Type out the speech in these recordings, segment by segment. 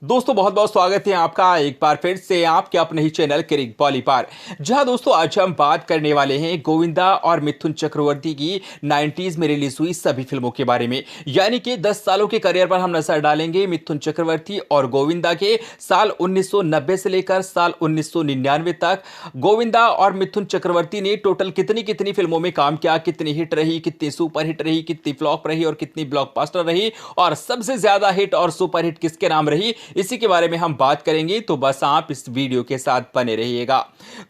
दोस्तों बहुत बहुत स्वागत है आपका एक बार फिर से आपके अपने ही चैनल क्रिक बॉली पर। जहां दोस्तों आज हम बात करने वाले हैं गोविंदा और मिथुन चक्रवर्ती की 90s में रिलीज हुई सभी फिल्मों के बारे में। यानी कि 10 सालों के करियर पर हम नजर डालेंगे मिथुन चक्रवर्ती और गोविंदा के साल 1990 से लेकर साल 1999 तक। गोविंदा और मिथुन चक्रवर्ती ने टोटल कितनी कितनी फिल्मों में काम किया, कितनी हिट रही, कितनी सुपर हिट रही, कितनी फ्लॉप रही और कितनी ब्लॉकबस्टर रही, और सबसे ज्यादा हिट और सुपर हिट किसके नाम रही, इसी के बारे में हम बात करेंगे। तो बस आप इस वीडियो के साथ बने रहिएगा।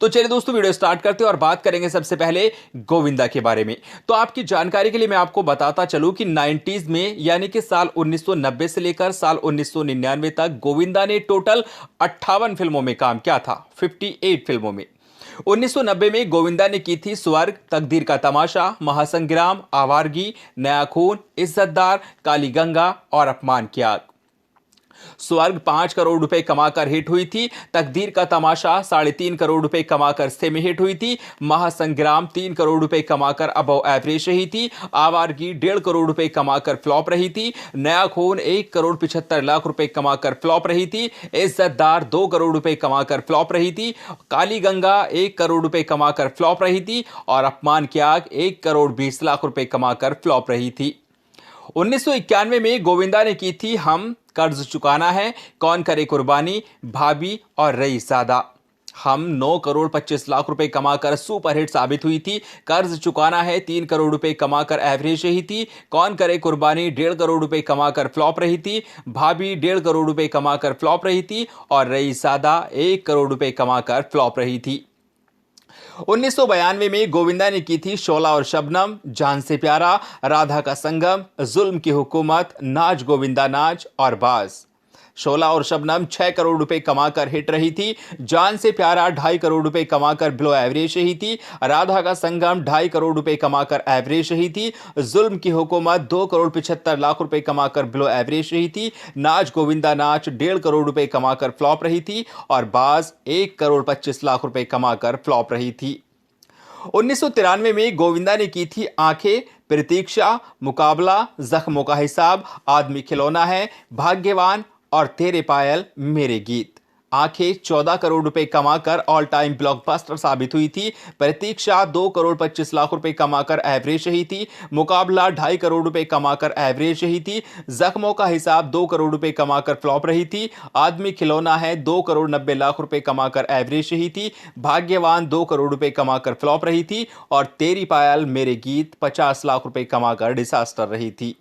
तो चलिए दोस्तों वीडियो स्टार्ट करते हैं और बात करेंगे सबसे पहले गोविंदा के बारे में। तो आपकी जानकारी के लिए मैं आपको बताता चलूं कि 90s में यानी कि साल 1990 से लेकर साल 1999 तक गोविंदा ने टोटल 58 फिल्मों में काम किया था, 58 फिल्मों में। 1990 में गोविंदा ने की थी स्वर्ग, तकदीर का तमाशा, महासंग्राम, आवारगी, नया खून, इज्जतदार, काली गंगा और अपमान की आग। स्वर्ग 5 करोड़ रुपए कमाकर हिट हुई थी। तकदीर का तमाशा 3.5 करोड़ रुपए कमाकर सेमी हिट हुई थी। महासंग्राम 3 करोड़ रुपए कमाकर अबव एवरेज रही थी। आवारगी 1.5 करोड़ रुपए कमाकर फ्लॉप रही थी। नया खून 1 करोड़ 75 लाख रुपए कमाकर फ्लॉप रही थी। इज्जतदार 2 करोड़ रुपए कमाकर फ्लॉप रही थी। काली गंगा 1 करोड़ रुपए कमाकर फ्लॉप रही थी और अपमान की आग 1 करोड़ 20 लाख रुपए कमाकर फ्लॉप रही थी। 1991 में गोविंदा ने की थी हम, कर्ज चुकाना है, कौन करे कुर्बानी, भाभी और रईसजादा। हम 9 करोड़ 25 लाख रुपए कमाकर सुपरहिट साबित हुई थी। कर्ज चुकाना है 3 करोड़ रुपए कमाकर एवरेज रही थी। कौन करे कुर्बानी 1.5 करोड़ रुपए कमाकर फ्लॉप रही थी। भाभी 1.5 करोड़ रुपए कमाकर फ्लॉप रही थी और रईसजादा 1 करोड़ रुपए कमाकर फ्लॉप रही थी। 1992 में गोविंदा ने की थी शोला और शबनम, जान से प्यारा, राधा का संगम, जुल्म की हुकूमत, नाच गोविंदा नाच और बाज। शोला और शबनम 6 करोड़ रुपए कमाकर हिट रही थी। जान से प्यारा 2.5 करोड़ रुपए कमाकर बिलो एवरेज रही थी। राधा का संगम 2.5 करोड़ रुपए कमाकर एवरेज रही थी। जुल्म की हुकूमत 2 करोड़ 75 लाख रुपए कमाकर बिलो एवरेज रही थी। नाच गोविंदा नाच 1.5 करोड़ रुपए कमाकर फ्लॉप रही थी और बाज 1 करोड़ 25 लाख रुपए कमाकर फ्लॉप रही थी। 1993 में गोविंदा ने की थी आंखें, प्रतीक्षा, मुकाबला, जख्मों का हिसाब, आदमी खिलौना है, भाग्यवान और तेरे पायल मेरे गीत। आंखें 14 करोड़ रुपए कमाकर ऑल टाइम ब्लॉकबस्टर साबित हुई थी। प्रतीक्षा 2 करोड़ 25 लाख रुपए कमाकर एवरेज रही थी। मुकाबला 2.5 करोड़ रुपए कमाकर एवरेज रही थी। जख्मों का हिसाब 2 करोड़ रुपए कमाकर फ्लॉप रही थी। आदमी खिलौना है 2 करोड़ 90 लाख रुपए कमाकर एवरेज रही थी। भाग्यवान 2 करोड़ रुपए कमाकर फ्लॉप रही थी और तेरी पायल मेरे गीत 50 लाख रुपए कमाकर डिसास्टर रही थी।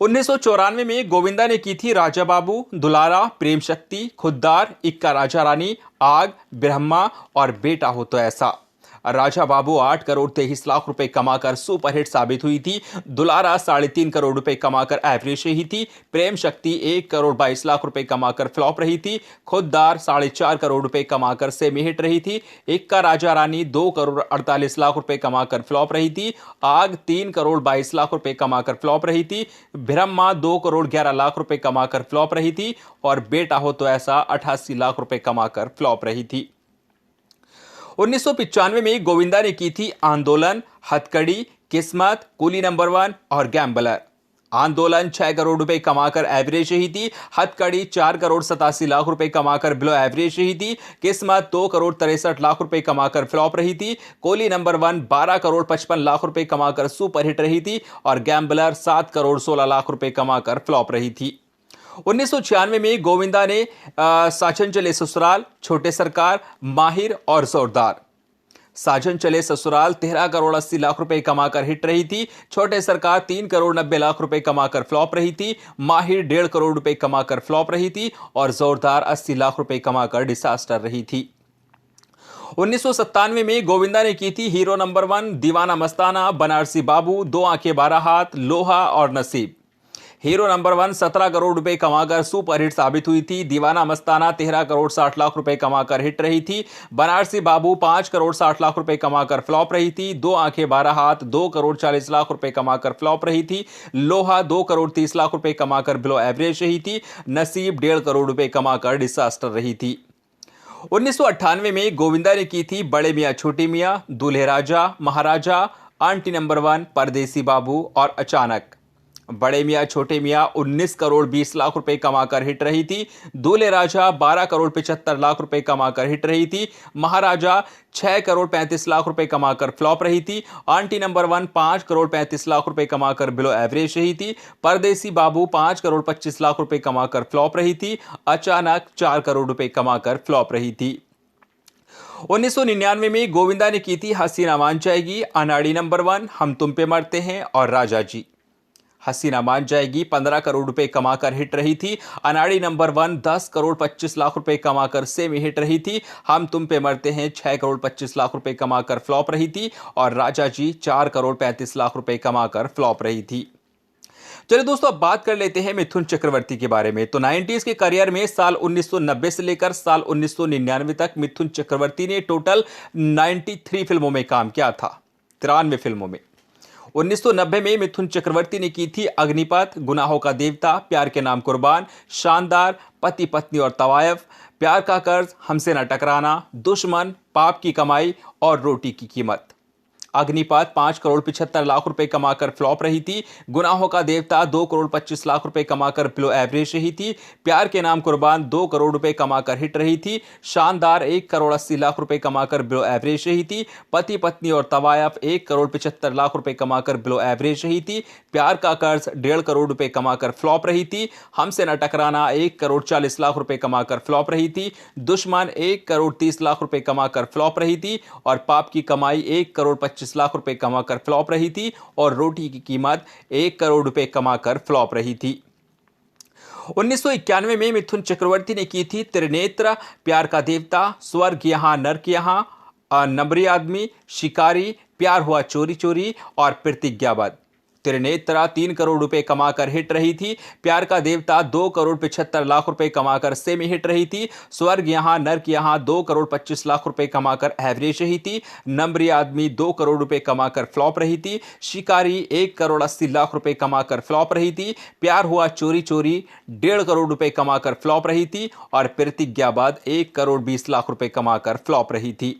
1994 में गोविंदा ने की थी राजा बाबू, दुलारा, प्रेम शक्ति, खुद्दार, इक्का राजा रानी, आग, ब्रह्मा और बेटा हो तो ऐसा। राजा बाबू 8 करोड़ 23 लाख रुपए कमाकर सुपरहिट साबित हुई थी। दुलारा 3.5 करोड़ रुपए कमाकर एवरेज रही थी। प्रेम शक्ति 1 करोड़ 22 लाख रुपए कमाकर फ्लॉप रही थी। खुद्दार 4.5 करोड़ रुपए कमाकर सेमी हिट रही थी। इक्का राजा रानी 2 करोड़ 48 लाख रुपए कमाकर फ्लॉप रही थी। आग 3 करोड़ 22 लाख रुपए कमाकर फ्लॉप रही थी। ब्रह्मा 2 करोड़ 11 लाख रुपए कमाकर फ्लॉप रही थी और बेटा हो तो ऐसा 88 लाख रुपए कमाकर फ्लॉप रही थी। 1995 में गोविंदा ने की थी आंदोलन, हथकड़ी, किस्मत, कूली नंबर 1 और गैम्बलर। आंदोलन 6 करोड़ रुपए कमाकर एवरेज रही थी। हथकड़ी 4 करोड़ 87 लाख रुपए कमाकर बिलो एवरेज रही थी। किस्मत 2 करोड़ 63 लाख रुपए कमाकर फ्लॉप रही थी। कोली नंबर 1 12 करोड़ 55 लाख रुपए कमाकर सुपर हिट रही थी और गैम्बलर 7 करोड़ 16 लाख रुपए कमाकर फ्लॉप रही थी। 1996 में गोविंदा ने साजन चले ससुराल, छोटे सरकार, माहिर और जोरदार। साजन चले ससुराल 13 करोड़ 80 लाख रुपए कमाकर हिट रही थी। छोटे सरकार 3 करोड़ 90 लाख रुपए कमाकर फ्लॉप रही थी। माहिर 1.5 करोड़ रुपए कमाकर फ्लॉप रही थी और जोरदार 80 लाख रुपए कमाकर डिसास्टर रही थी। 1997 में गोविंदा ने की थी हीरो नंबर 1, दीवाना मस्ताना, बनारसी बाबू, 2 आंखें 12 हाथ, लोहा और नसीब। हीरो नंबर 1 17 करोड़ रुपए कमाकर सुपरहिट साबित हुई थी। दीवाना मस्ताना 13 करोड़ 60 लाख रुपए कमाकर हिट रही थी। बनारसी बाबू 5 करोड़ 60 लाख रुपए कमाकर फ्लॉप रही थी। 2 आंखें 12 हाथ 2 करोड़ 40 लाख रुपए कमाकर फ्लॉप रही थी। लोहा 2 करोड़ 30 लाख रुपए कमाकर बिलो एवरेज रही थी। नसीब 1.5 करोड़ रुपए कमाकर डिसास्टर रही थी। 1998 में गोविंदा ने की थी बड़े मियां छोटी मियां, दूल्हे राजा, महाराजा, आंटी नंबर 1, परदेसी बाबू और अचानक। बड़े मियाँ छोटे मियाँ 19 करोड़ 20 लाख रुपए कमाकर हिट रही थी। दूल्हे राजा 12 करोड़ 75 लाख रुपए कमाकर हिट रही थी। महाराजा 6 करोड़ 35 लाख रुपए कमाकर फ्लॉप रही थी। आंटी नंबर 1 5 करोड़ 35 लाख रुपए कमाकर बिलो एवरेज रही थी। परदेसी बाबू 5 करोड़ 25 लाख रुपए कमाकर फ्लॉप रही थी। अचानक 4 करोड़ रुपए कमाकर फ्लॉप रही थी। 1999 में गोविंदा ने की थी हसीना मान जाएगी, अनाड़ी नंबर 1, हम तुम पे मरते हैं और राजा जी। हसीना मान जाएगी 15 करोड़ रुपए कमाकर हिट रही थी। अनाड़ी नंबर 1 10 करोड़ 25 लाख रुपए कमाकर सेमी हिट रही थी। हम तुम पे मरते हैं 6 करोड़ 25 लाख रुपए कमाकर फ्लॉप रही थी और राजा जी 4 करोड़ 35 लाख रुपए कमाकर फ्लॉप रही थी। चलिए दोस्तों, अब बात कर लेते हैं मिथुन चक्रवर्ती के बारे में। तो 90s के करियर में साल 1990 से लेकर साल 1999 तक मिथुन चक्रवर्ती ने टोटल 93 फिल्मों में काम किया था, 93 फिल्मों में। 1990 में मिथुन चक्रवर्ती ने की थी अग्निपथ, गुनाहों का देवता, प्यार के नाम कुर्बान, शानदार, पति पत्नी और तवायफ, प्यार का कर्ज, हमसे न टकराना, दुश्मन, पाप की कमाई और रोटी की कीमत। अग्निपथ 5 करोड़ 75 लाख रुपए कमाकर फ्लॉप रही थी। गुनाहों का देवता 2 करोड़ 25 लाख रुपए कमाकर बिलो एवरेज रही थी। प्यार के नाम कुर्बान 2 करोड़ रुपए कमाकर हिट रही थी। शानदार 1 करोड़ 80 लाख रुपए कमाकर बिलो एवरेज रही थी। पति पत्नी और तवायफ 1 करोड़ 75 लाख रुपए कमाकर बिलो एवरेज रही थी। प्यार का कर्ज 1.5 करोड़ रुपए कमाकर फ्लॉप रही थी। हमसे न टकराना 1 करोड़ 40 लाख रुपए कमाकर फ्लॉप रही थी। दुश्मन 1 करोड़ 30 लाख रुपए कमाकर फ्लॉप रही थी और पाप की कमाई 1 करोड़ 25 लाख रुपए कमाकर फ्लॉप रही थी और रोटी की कीमत 1 करोड़ रुपए कमाकर फ्लॉप रही थी। 1991 में मिथुन चक्रवर्ती ने की थी त्रिनेत्र, प्यार का देवता, स्वर्ग यहां नर्क यहां, नंबरी आदमी, शिकारी, प्यार हुआ चोरी चोरी और प्रतिज्ञाबद्ध। त्रिनेत्रा 3 करोड़ रुपए कमाकर हिट रही थी। प्यार का देवता 2 करोड़ 75 लाख रुपए कमाकर सेमी हिट रही थी। स्वर्ग यहां नर्क यहां 2 करोड़ 25 लाख रुपए कमाकर एवरेज रही थी। नंबरी आदमी 2 करोड़ रुपए कमाकर फ्लॉप रही थी। शिकारी 1 करोड़ 80 लाख रुपए कमाकर फ्लॉप रही थी। प्यार हुआ चोरी चोरी 1.5 करोड़ रुपए कमाकर फ्लॉप रही थी और प्रतिज्ञाबद्ध 1 करोड़ 20 लाख रुपए कमाकर फ्लॉप रही थी।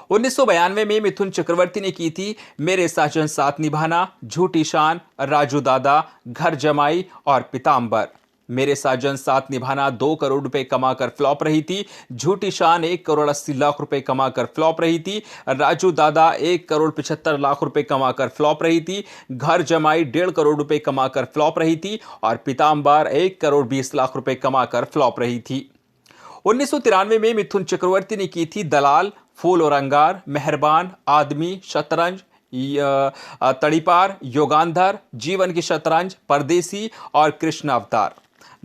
1992 में मिथुन चक्रवर्ती ने की थी मेरे साजन साथ निभाना, झूठी शान, राजू दादा, घर जमाई और पीतांबर। मेरे साजन साथ निभाना 2 करोड़ रुपए कमाकर फ्लॉप रही थी। झूठी शान 1 करोड़ 80 लाख रुपए कमाकर फ्लॉप रही थी। राजू दादा 1 करोड़ 75 लाख रुपए कमाकर फ्लॉप रही थी। घर जमाई 1.5 करोड़ रुपए कमाकर फ्लॉप रही थी और पीतांबर 1 करोड़ 20 लाख रुपए कमाकर फ्लॉप रही थी। 1993 में मिथुन चक्रवर्ती ने की थी दलाल, फूल और अंगार, मेहरबान, आदमी, शतरंज, तड़ीपार, योगांधर, जीवन की शतरंज, परदेसी और कृष्ण अवतार।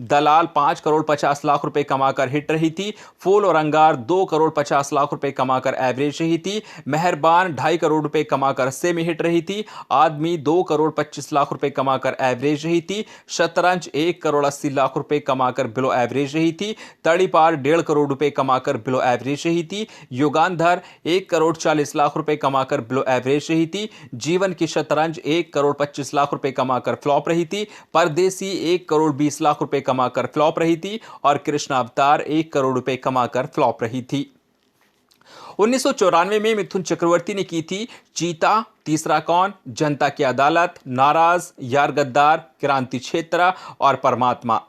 दलाल 5 करोड़ 50 लाख रुपए कमाकर हिट रही थी। फूल और अंगार 2 करोड़ 50 लाख रुपए कमाकर एवरेज रही थी। मेहरबान 2.5 करोड़ रुपए कमाकर सेमी हिट रही थी। आदमी 2 करोड़ 25 लाख रुपए कमाकर एवरेज रही थी। शतरंज 1 करोड़ 80 लाख रुपए कमाकर बिलो एवरेज रही थी। तड़ीपार 1.5 करोड़ रुपए कमाकर बिलो एवरेज रही थी। युगांधर 1 करोड़ 40 लाख रुपए कमाकर बिलो एवरेज रही थी। जीवन की शतरंज 1 करोड़ 25 लाख रुपए कमाकर फ्लॉप रही थी। परदेसी 1 करोड़ 20 लाख रुपए कमाकर फ्लॉप रही थी और कृष्ण अवतार 1 करोड़ रुपए कमाकर फ्लॉप रही थी। 1994 में मिथुन चक्रवर्ती ने की थी चीता, तीसरा कौन, जनता की अदालत, नाराज, यार गद्दार, क्रांति क्षेत्र और परमात्मा।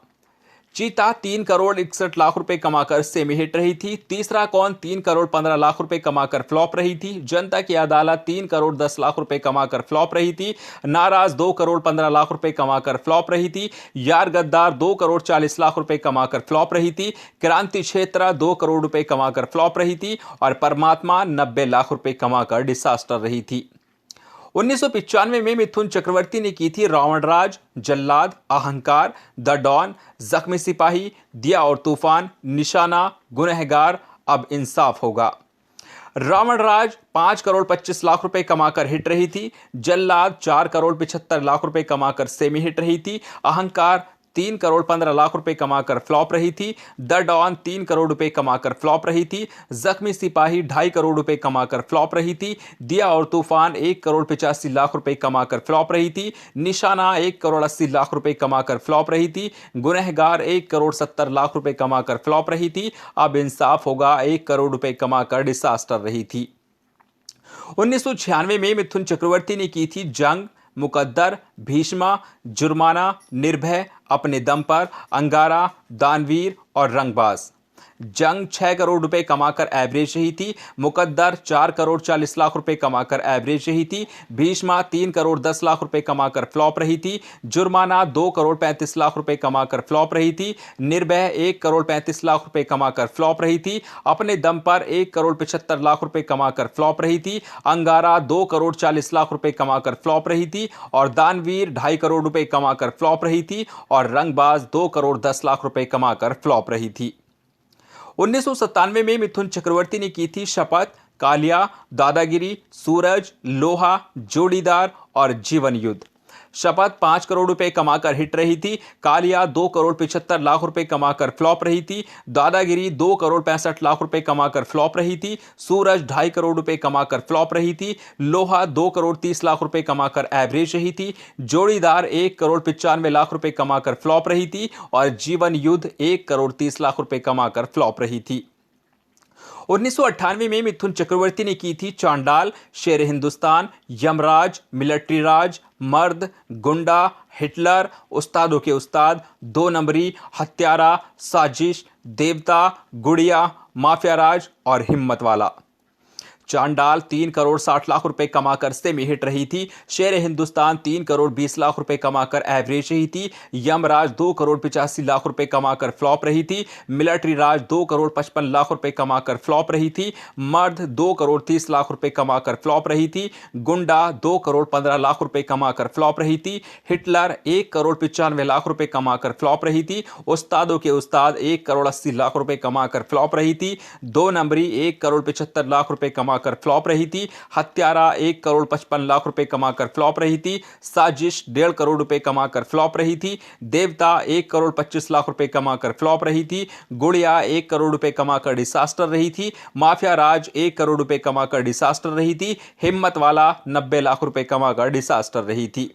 चीता 3 करोड़ 61 लाख रुपए कमाकर सेमी हिट रही थी। तीसरा कौन 3 करोड़ 15 लाख रुपए कमाकर फ्लॉप रही थी। जनता की अदालत 3 करोड़ 10 लाख रुपए कमाकर फ्लॉप रही थी। नाराज 2 करोड़ 15 लाख रुपए कमाकर फ्लॉप रही थी। यार गद्दार 2 करोड़ 40 लाख रुपए कमाकर फ्लॉप रही थी। क्रांति क्षेत्र 2 करोड़ रुपए कमाकर फ्लॉप रही थी और परमात्मा 90 लाख रुपए कमाकर डिसास्टर रही थी। 1995 में मिथुन चक्रवर्ती ने की थी रावणराज, जल्लाद, अहंकार, द डॉन, जख्मी सिपाही, दिया और तूफान, निशाना, गुनहगार, अब इंसाफ होगा। रावणराज 5 करोड़ 25 लाख रुपए कमाकर हिट रही थी। जल्लाद 4 करोड़ 75 लाख रुपए कमाकर सेमी हिट रही थी। अहंकार 3 करोड़ 15 लाख रुपए कमाकर फ्लॉप रही थी। द डॉन 3 करोड़ रुपए कमाकर फ्लॉप रही थी। जख्मी सिपाही 2.5 करोड़ रुपए कमाकर फ्लॉप रही थी। दिया और तूफान 1 करोड़ 85 लाख रुपए कमाकर फ्लॉप रही थी। निशाना 1 करोड़ 80 लाख रुपए कमाकर फ्लॉप रही थी। गुनहगार 1 करोड़ 70 लाख रुपए कमाकर फ्लॉप रही थी। अब इंसाफ होगा 1 करोड़ रुपए कमाकर डिसास्टर रही थी। 1996 में मिथुन चक्रवर्ती ने की थी जंग, मुकद्दर, भीष्मा, जुर्माना, निर्भय, अपने दम पर, अंगारा, दानवीर और रंगबाज। जंग 6 करोड़ रुपए कमाकर एवरेज रही थी। मुकद्दर 4 करोड़ 40 लाख रुपए कमाकर एवरेज रही थी। भीष्मा 3 करोड़ 10 लाख रुपए कमाकर फ्लॉप रही थी। जुर्माना 2 करोड़ 35 लाख रुपए कमाकर फ्लॉप रही थी। निर्भय 1 करोड़ 35 लाख रुपए कमाकर फ्लॉप रही थी। अपने दम पर 1 करोड़ 75 लाख रुपए कमाकर फ्लॉप रही थी। अंगारा 2 करोड़ 40 लाख रुपए कमाकर फ्लॉप रही थी और दानवीर 2.5 करोड़ रुपए कमाकर फ्लॉप रही थी और रंगबाज 2 करोड़ 10 लाख रुपए कमाकर फ्लॉप रही थी। 1997 में मिथुन चक्रवर्ती ने की थी शपथ, कालिया, दादागिरी, सूरज, लोहा, जोड़ीदार और जीवन युद्ध। शपथ 5 करोड़ रुपए कमाकर हिट रही थी। कालिया 2 करोड़ 75 लाख रुपए कमाकर फ्लॉप रही थी। दादागिरी 2 करोड़ 65 लाख रुपए कमाकर फ्लॉप रही थी। सूरज 2.5 करोड़ रुपए कमाकर फ्लॉप रही थी। लोहा 2 करोड़ 30 लाख रुपए कमाकर एवरेज रही थी। जोड़ीदार 1 करोड़ 95 लाख रुपए कमाकर फ्लॉप रही थी और जीवन युद्ध 1 करोड़ 30 लाख रुपए कमाकर फ्लॉप रही थी। 1998 में मिथुन चक्रवर्ती ने की थी चांडाल, शेर हिंदुस्तान, यमराज, मिलिट्री राज, मर्द, गुंडा, हिटलर, उस्तादों के उस्ताद, 2 नंबरी, हत्यारा, साजिश, देवता, गुड़िया, माफिया राज और हिम्मत वाला। चांडाल 3 करोड़ 60 लाख रुपए कमाकर सेमी हिट रही थी। शेर हिंदुस्तान 3 करोड़ 20 लाख रुपए कमाकर एवरेज रही थी। यमराज 2 करोड़ 85 लाख रुपए कमाकर फ्लॉप रही थी। मिलिट्री राज 2 करोड़ 55 लाख रुपए कमाकर फ्लॉप रही थी। मर्द 2 करोड़ 30 लाख रुपए कमाकर फ्लॉप रही थी। गुंडा 2 करोड़ 15 लाख रुपए कमाकर फ्लॉप रही थी। हिटलर 1 करोड़ 95 लाख रुपए कमाकर फ्लॉप रही थी। उस्तादों के उस्ताद 1 करोड़ 80 लाख रुपए कमाकर फ्लॉप रही थी। 2 नंबरी 1 करोड़ 75 लाख रुपए कमाकर फ्लॉप रही थी। हत्यारा 1 करोड़ 55 लाख रुपए कमाकर फ्लॉप रही थी। साजिश 1.5 करोड़ रुपए कमाकर फ्लॉप रही थी। देवता 1 करोड़ 25 लाख रुपए कमाकर फ्लॉप रही थी। गुड़िया 1 करोड़ रुपए कमाकर डिसास्टर रही थी। माफिया राज 1 करोड़ रुपए कमाकर डिसास्टर रही थी। हिम्मत वाला 90 लाख रुपए कमाकर डिसास्टर रही थी।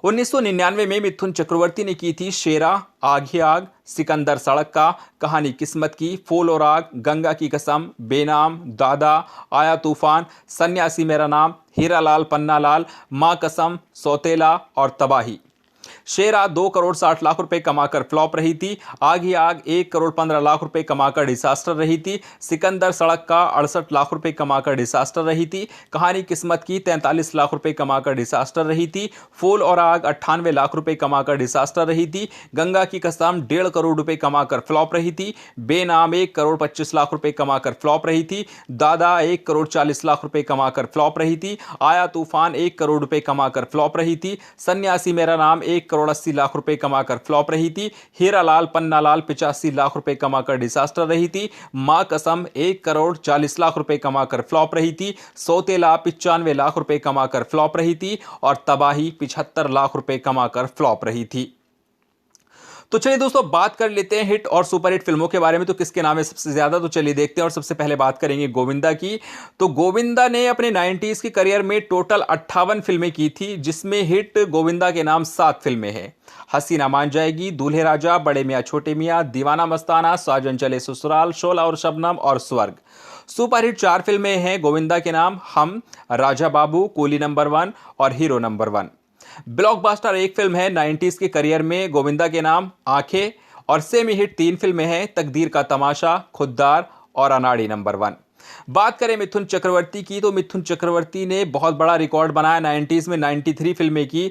1999 में मिथुन चक्रवर्ती ने की थी शेरा, आग ही आग, सिकंदर सड़क का, कहानी किस्मत की, फूल और आग, गंगा की कसम, बेनाम, दादा, आया तूफान, सन्यासी मेरा नाम, हीरा लाल पन्ना लाल, मां कसम, सौतेला और तबाही। शेरा 2 करोड़ 60 लाख रुपए कमाकर फ्लॉप रही थी। आग ही आग 1 करोड़ 15 लाख रुपए कमाकर डिसास्टर रही थी। सिकंदर सड़क का 68 लाख रुपए कमाकर डिसास्टर रही थी। कहानी किस्मत की 43 लाख रुपए कमाकर डिसास्टर रही थी। फूल और आग 98 लाख रुपए कमाकर डिसास्टर रही थी। गंगा की कसम 1.5 करोड़ रुपए कमाकर फ्लॉप रही थी। बेनाम 1 करोड़ 25 लाख रुपए कमाकर फ्लॉप रही थी। दादा 1 करोड़ 40 लाख रुपए कमाकर फ्लॉप रही थी। आया तूफान 1 करोड़ रुपए कमाकर फ्लॉप रही थी। सन्यासी मेरा नाम 1 करोड़ 80 लाख रुपए कमाकर फ्लॉप रही थी। हीरा लाल पन्ना लाल 85 लाख रुपए कमाकर डिसास्टर रही थी। मां कसम 1 करोड़ 40 लाख रुपए कमाकर फ्लॉप रही थी। सौतेला 95 लाख रुपए कमाकर फ्लॉप रही थी और तबाही 75 लाख रुपए कमाकर फ्लॉप रही थी। तो चलिए दोस्तों, बात कर लेते हैं हिट और सुपरहिट फिल्मों के बारे में। तो किसके नाम है सबसे ज्यादा, तो चलिए देखते हैं। और सबसे पहले बात करेंगे गोविंदा की। तो गोविंदा ने अपने 90s के करियर में टोटल 58 फिल्में की थी, जिसमें हिट गोविंदा के नाम 7 फिल्में हैं। हसीना मान जाएगी, दूल्हे राजा, बड़े मियां छोटे मियां, दीवाना मस्ताना, साजन चले ससुराल, शोला और शबनम और स्वर्ग। सुपरहिट 4 फिल्में हैं गोविंदा के नाम, हम, राजा बाबू, कूली नंबर 1 और हीरो नंबर 1। ब्लॉकबस्टर 1 फिल्म है 90s के करियर में गोविंदा के नाम, आंखें। और सेमी हिट 3 फिल्में हैं, तकदीर का तमाशा, खुद्दार और अनाड़ी नंबर 1। बात करें मिथुन चक्रवर्ती की, तो मिथुन चक्रवर्ती ने बहुत बड़ा रिकॉर्ड बनाया 90s में, 93 फिल्में की।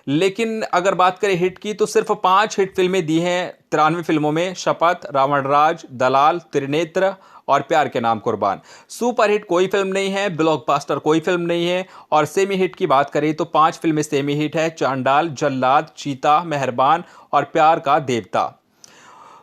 लेकिन अगर बात करें हिट की, तो सिर्फ 5 हिट फिल्में दी हैं 93 फिल्मों में, शपथ, रावण राज, दलाल, त्रिनेत्र और प्यार के नाम कुर्बान। सुपर हिट कोई फिल्म नहीं है, ब्लॉकबस्टर कोई फिल्म नहीं है। और सेमी हिट की बात करें तो 5 फिल्में सेमी हिट है, चांडाल, जल्लाद, चीता, मेहरबान और प्यार का देवता।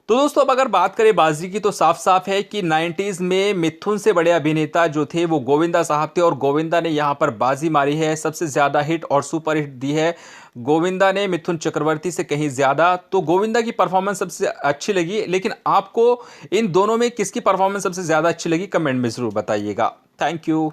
तो दोस्तों, अब अगर बात करें बाजी की, तो साफ साफ है कि 90s में मिथुन से बड़े अभिनेता जो थे वो गोविंदा साहब थे और गोविंदा ने यहां पर बाजी मारी है। सबसे ज्यादा हिट और सुपर हिट दी है गोविंदा ने मिथुन चक्रवर्ती से कहीं ज्यादा। तो गोविंदा की परफॉर्मेंस सबसे अच्छी लगी, लेकिन आपको इन दोनों में किसकी परफॉर्मेंस सबसे ज्यादा अच्छी लगी, कमेंट में जरूर बताइएगा। Thank you.